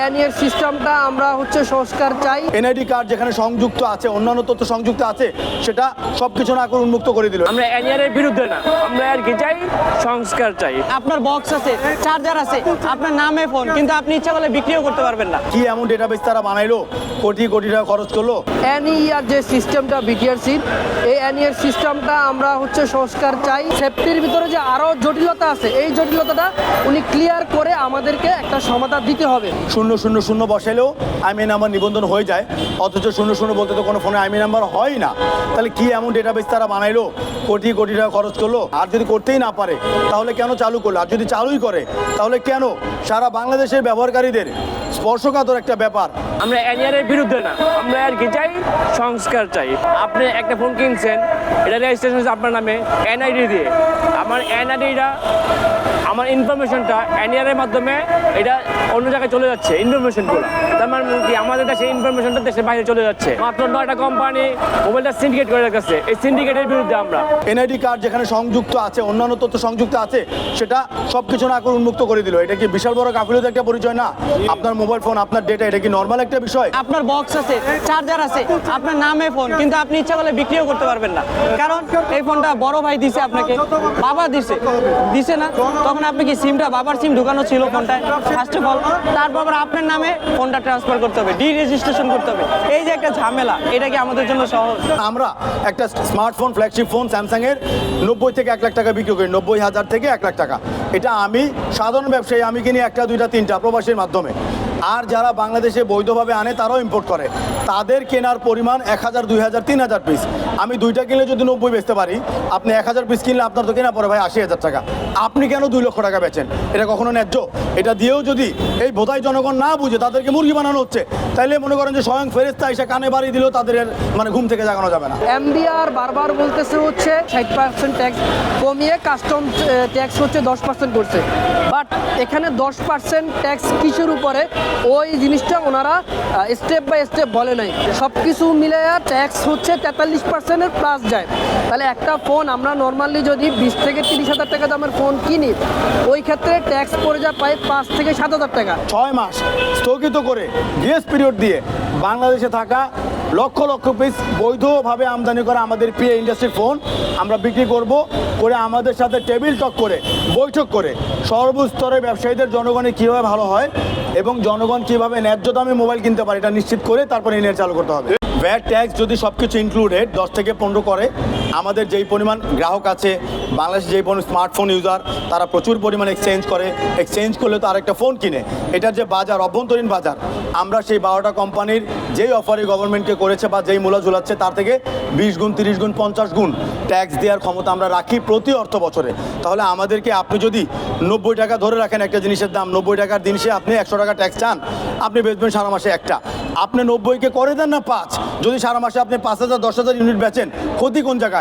NID সিস্টেমটা আমরা সংস্কার চাই। এনআইডি কার্ড যেখানে সংযুক্ত আছে, অন্যান্য তথ্য সংযুক্ত আছে, সেটা সবকিছু না করে উন্মুক্ত করে দিল। আমরা এনআইডি এর বিরুদ্ধে না, আমরা আর কি চাই, সংস্কার চাই। আপনার বক্স আছে, চার্জার আছে, আপনার নামে ফোন, কিন্তু আপনি ইচ্ছা করলে বিক্রিও করতে পারবেন না। কি এমন ডেটাবেস তারা বানাইলো, কোটি কোটি টাকা খরচ করলো। এনআইডি যে সিস্টেমটা বিটিআরসির, এই এনআইডি সিস্টেমটা আমরা সংস্কার চাই। সেফটির ভিতরে যে আরো জটিলতা আছে, এই জটিলতাটা উনি ক্লিয়ার করে আমাদেরকে একটা সমাধান দিতে হবে। 000 বসাইলেও আইমি নাম্বার নিবন্ধন হয়ে যায়, অথচ 00 বলতে তো কোনো ফোনে আইমি নাম্বার হয় না। তাহলে কি এমন ডেটাবেস তারা বানাইলো, কোটি কোটি টাকা খরচ করলো। আর যদি করতেই না পারে তাহলে কেন চালু করলো? আর যদি চালুই করে তাহলে কেন সারা বাংলাদেশের ব্যবহারকারীদের স্পর্শকাতর একটা ব্যাপার। আমরা এনআইডি এর বিরুদ্ধে না, আমরা আর কি চাই, সংস্কার চাই। আপনি একটা ফোন কিনছেন, এটা রেজিস্ট্রেশন হচ্ছে আপনার নামে এনআইডি দিয়ে। আমার এনআইডিটা, আমার ইনফরমেশনটা এনআইডি এর মাধ্যমে এটা অন্য জায়গায় চলে যাচ্ছে ইনফরমেশনগুলো। তার মানে কি আমাদের দেশে ইনফরমেশনটা দেশের বাইরে চলে যাচ্ছে। মাত্র 9টা কোম্পানি মোবাইলটা সিন্ডিকেট করে রেখেছে। এই সিন্ডিকেটের বিরুদ্ধে আমরা। এনআইডি কার্ড যেখানে সংযুক্ত আছে, অন্যান্য তথ্য সংযুক্ত আছে, সেটা সবকিছু না করে উন্মুক্ত করে দিল। এটা কি বিশাল বড় গাফিলতির একটা পরিচয় না? আপনার মোবাইল ফোন, আপনার ডেটা, এটা কি নর্মাল একটা বিষয়? আপনার বক্স আছে, চার্জার আছে, আপনার নামে ফোন, কিন্তু আপনি ইচ্ছা করলে বিক্রিও করতে পারবেন না। কারণ এই ফোনটা বড় ভাই দিছে আপনাকে, বাবা দিছে না, তখন আপনি কি সিমটা বাবার সিম ঢুকানো ছিল ফোনটায় ফার্স্ট অফ অল, তারপর আপনার নামে ফোনটা ট্রান্সফার করতে হবে, রেজিস্ট্রেশন করতে হবে। এই যে একটা ঝামেলা, এটা কি আমাদের জন্য সহজ? আমরা একটা স্মার্টফোন, ফ্ল্যাগশিপ ফোন স্যামসাং এর 90 থেকে 1 লাখ টাকা বিক্রি করি, 90,000 থেকে 1 লাখ টাকা। এটা আমি সাধারণ ব্যবসায়ী, আমি কিনি 1টা 2টা 3টা প্রবাসীর মাধ্যমে। আর যারা বাংলাদেশে বৈধভাবে আনে তারাও ইম্পোর্ট করে, তাদের কেনার পরিমাণ 1000, 2000, 3000 পিস। আমি 2টা কিনলে যদি 90 বেচতে পারি, আপনি 1000 পিস কিনলে আপনার তো কেনা পড়ে ভাই 80,000 টাকা। আপনি কেন 2 লক্ষ টাকা বেচেন? এটা কখনো ন্যায্য? এটা দিয়েও যদি এই বোধাই জনগণ না বুঝে তাদেরকে মুরগি বানানো হচ্ছে, তাইলে মনে করেন যে স্বয়ং ফেরেশতা এসে কানে বাড়ি দিলেও তাদের ঘুম থেকে জাগানো যাবে না। এমডিআর বারবার বলতেছে 60% ট্যাক্স কমিয়ে কাস্টম ট্যাক্স 10% করছে। বাট এখানে 10% ট্যাক্স কিসের উপরে, ওই জিনিসটা ওনারা স্টেপ বাই স্টেপ বলে নাই। সব কিছু মিলে ট্যাক্স 43%-এর প্লাস যায়। তাহলে একটা ফোন আমরা নর্মালি যদি 20 থেকে 30,000 টাকা দামের ফোন কিনি, ওই ক্ষেত্রে ট্যাক্স পড়ে যায় প্রায় 5 থেকে 7,000 টাকা। 6 মাস স্থগিত করে গ্রেস পিরিয়ড দিয়ে বাংলাদেশে থাকা লক্ষ লক্ষ পিস বৈধভাবে আমদানি করা আমাদের পিএ ইন্ডাস্ট্রির ফোন আমরা বিক্রি করব, করে আমাদের সাথে টেবিল টক করে, বৈঠক করে সর্বস্তরের ব্যবসায়ীদের জনগণের কীভাবে ভালো হয় এবং জনগণ কীভাবে ন্যায্য দামে মোবাইল কিনতে পারে এটা নিশ্চিত করে তারপরে ইনের চালু করতে হবে। ভ্যাট ট্যাক্স যদি সব কিছু ইনক্লুডেড 10 থেকে 15 করে, আমাদের যেই পরিমাণ গ্রাহক আছে বাংলাদেশে, যেই পরিমাণ স্মার্টফোন ইউজার, তারা প্রচুর পরিমাণ এক্সচেঞ্জ করে, এক্সচেঞ্জ করলে তো আরেকটা ফোন কিনে। এটার যে বাজার, অভ্যন্তরীণ বাজার, আমরা সেই 12টা কোম্পানির যেই অফারই গভর্নমেন্টকে করেছে বা যেই মূল্য ঝুলাচ্ছে তার থেকে 20 গুণ, 30 গুণ, 50 গুণ ট্যাক্স দেওয়ার ক্ষমতা আমরা রাখি প্রতি অর্থ বছরে। তাহলে আমাদেরকে, আপনি যদি 90 টাকা ধরে রাখেন একটা জিনিসের দাম, 90 টাকার জিনিসে আপনি 100 টাকা ট্যাক্স চান, আপনি বেচবেন সারা মাসে একটা। আপনি 90কে করে দেন না 5, যদি সারা মাসে আপনি 5,000, 10,000 ইউনিট বেচেন, ক্ষতি কোন জায়গায়?